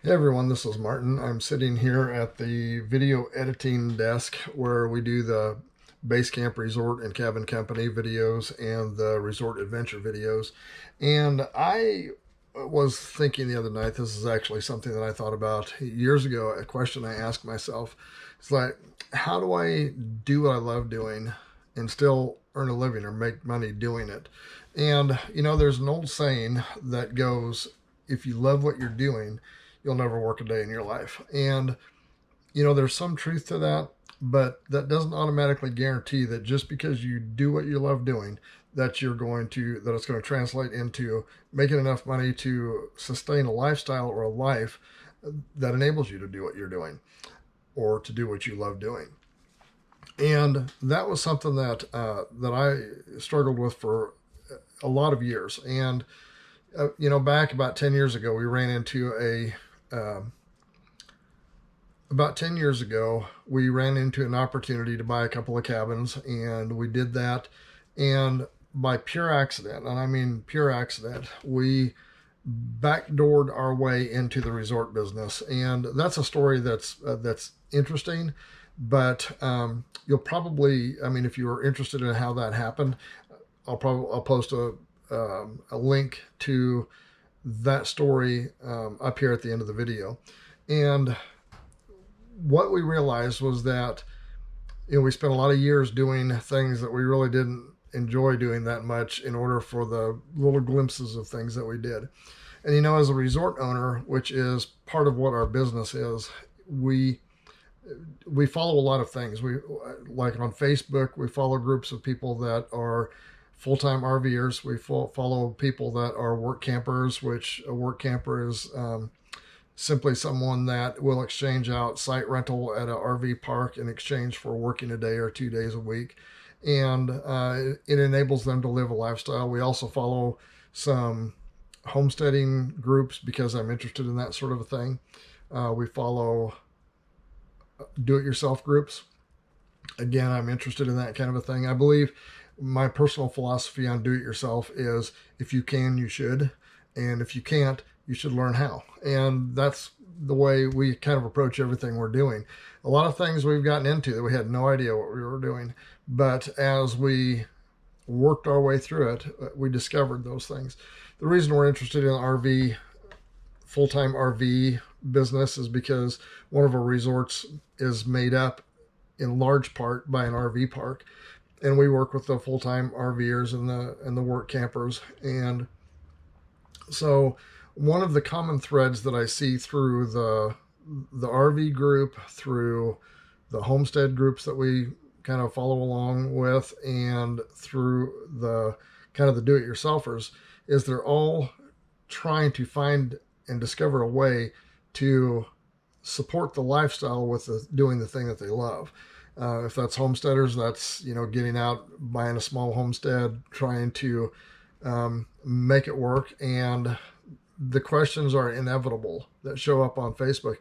Hey everyone, this is Martin. I'm sitting here at the video editing desk where we do the base camp resort and cabin company videos and the resort adventure videos. And I was thinking the other night, this is actually something that I thought about years ago, a question I asked myself. It's like, how do I do what I love doing and still earn a living or make money doing it? And, there's an old saying that goes, if you love what you're doing, you'll never work a day in your life. And, there's some truth to that, but that doesn't automatically guarantee that just because you do what you love doing, that it's going to translate into making enough money to sustain a lifestyle or a life that enables you to do what you're doing or to do what you love doing. And that was something that I struggled with for a lot of years. And back about 10 years ago, we ran into about 10 years ago, we ran into an opportunity to buy a couple of cabins, and we did that. And by pure accident, and I mean pure accident, we backdoored our way into the resort business. And that's a story that's interesting. But you'll probably, I mean, if you are interested in how that happened, I'll post a link to that story up here at the end of the video. And what we realized was that we spent a lot of years doing things that we really didn't enjoy doing that much in order for the little glimpses of things that we did. And as a resort owner, which is part of what our business is, we follow a lot of things. We, like on Facebook, we follow groups of people that are full-time RVers. We follow people that are work campers, which a work camper is simply someone that will exchange out site rental at an RV park in exchange for working a day or 2 days a week. And it enables them to live a lifestyle. We also follow some homesteading groups because I'm interested in that sort of a thing. We follow do-it-yourself groups. Again, I'm interested in that kind of a thing. I believe my personal philosophy on do-it-yourself is if you can, you should. And if you can't, you should learn how. And that's the way we kind of approach everything we're doing. A lot of things we've gotten into that we had no idea what we were doing. But as we worked our way through it, we discovered those things. The reason we're interested in RV, full-time RV business is because one of our resorts is made up in large part by an RV park. And we work with the full-time RVers and the work campers. And so one of the common threads that I see through the RV group, through the homestead groups that we kind of follow along with, and through the kind of the do-it-yourselfers, is they're all trying to find and discover a way to support the lifestyle with doing the thing that they love. If that's homesteaders, that's getting out, buying a small homestead, trying to make it work. And the questions are inevitable that show up on Facebook.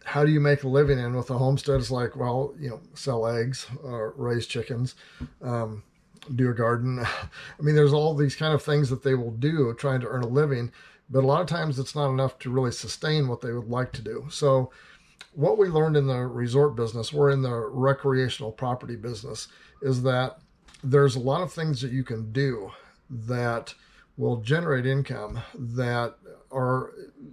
How do you make a living? And with a homestead, it's like, well, sell eggs, raise chickens, do a garden. I mean, there's all these kind of things that they will do trying to earn a living, but a lot of times it's not enough to really sustain what they would like to do. So what we learned in the resort business, we're in the recreational property business, is that there's a lot of things that you can do that will generate income that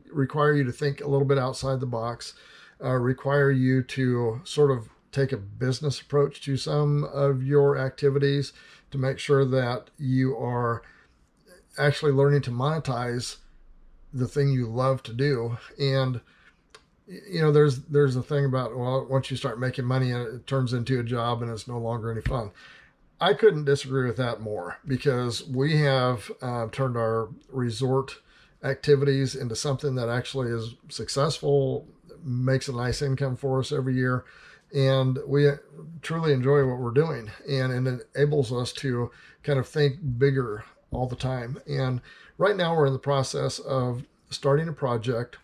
require you to think a little bit outside the box, require you to sort of take a business approach to some of your activities to make sure that you are actually learning to monetize the thing you love to do. And there's a thing about, well, once you start making money, it turns into a job and it's no longer any fun. I couldn't disagree with that more, because we have turned our resort activities into something that actually is successful, makes a nice income for us every year, and we truly enjoy what we're doing, and it enables us to kind of think bigger all the time. And right now we're in the process of starting a project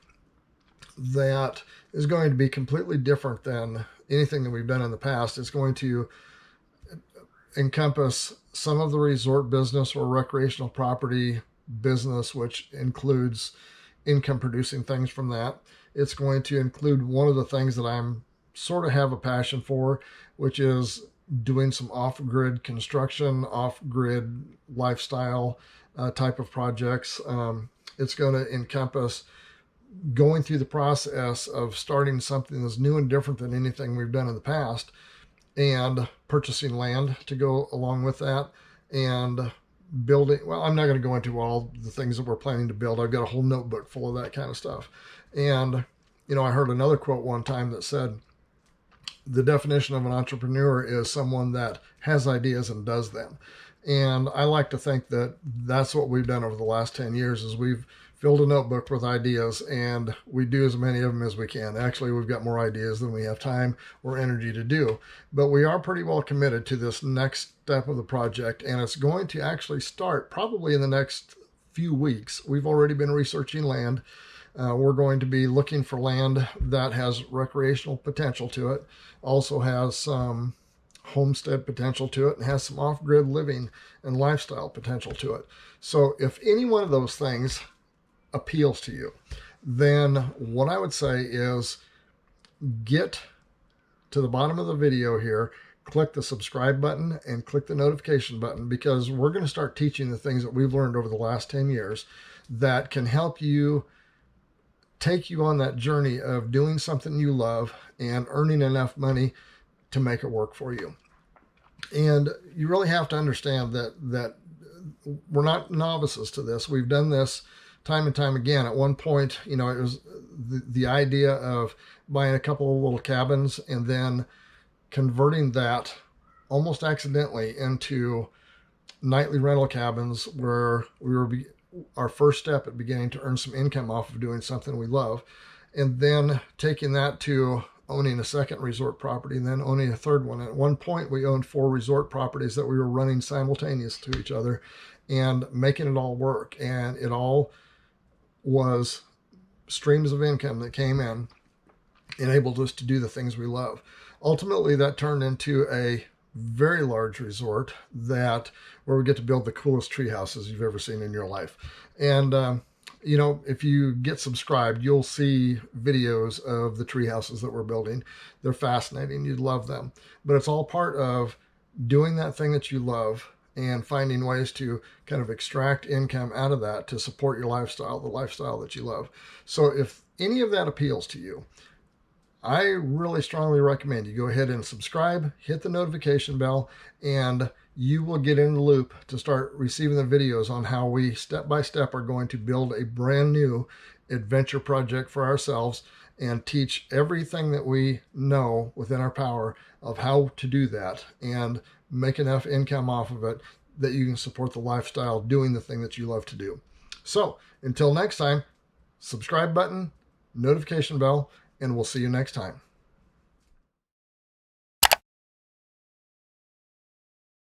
that is going to be completely different than anything that we've done in the past. It's going to encompass some of the resort business or recreational property business, which includes income producing things from that. It's going to include one of the things that I'm sort of have a passion for, which is doing some off-grid construction, off-grid lifestyle type of projects. It's going to encompass going through the process of starting something that's new and different than anything we've done in the past, and purchasing land to go along with that, and building. Well, I'm not going to go into all the things that we're planning to build. I've got a whole notebook full of that kind of stuff. And I heard another quote one time that said the definition of an entrepreneur is someone that has ideas and does them. And I like to think that that's what we've done over the last 10 years is we've filled a notebook with ideas, and we do as many of them as we can. Actually, we've got more ideas than we have time or energy to do, but we are pretty well committed to this next step of the project, and it's going to actually start probably in the next few weeks. We've already been researching land. We're going to be looking for land that has recreational potential to it, also has some homestead potential to it, and has some off-grid living and lifestyle potential to it. So if any one of those things appeals to you, then what I would say is get to the bottom of the video here, click the subscribe button and click the notification button, because we're going to start teaching the things that we've learned over the last 10 years that can help you take you on that journey of doing something you love and earning enough money to make it work for you. And you really have to understand that we're not novices to this. We've done this time and time again. At one point, it was the idea of buying a couple of little cabins and then converting that almost accidentally into nightly rental cabins, where we were our first step at beginning to earn some income off of doing something we love, and then taking that to owning a second resort property and then owning a third one. At one point, we owned 4 resort properties that we were running simultaneous to each other and making it all work. And it all was streams of income that came in, enabled us to do the things we love. Ultimately, that turned into a very large resort where we get to build the coolest tree houses you've ever seen in your life. And if you get subscribed, you'll see videos of the tree houses that we're building. They're fascinating. You'd love them. But it's all part of doing that thing that you love and finding ways to kind of extract income out of that to support your lifestyle, the lifestyle that you love. So if any of that appeals to you, I really strongly recommend you go ahead and subscribe, hit the notification bell, and you will get in the loop to start receiving the videos on how we step by step are going to build a brand new adventure project for ourselves and teach everything that we know within our power of how to do that and make enough income off of it that you can support the lifestyle doing the thing that you love to do. So until next time, subscribe button, notification bell, and we'll see you next time.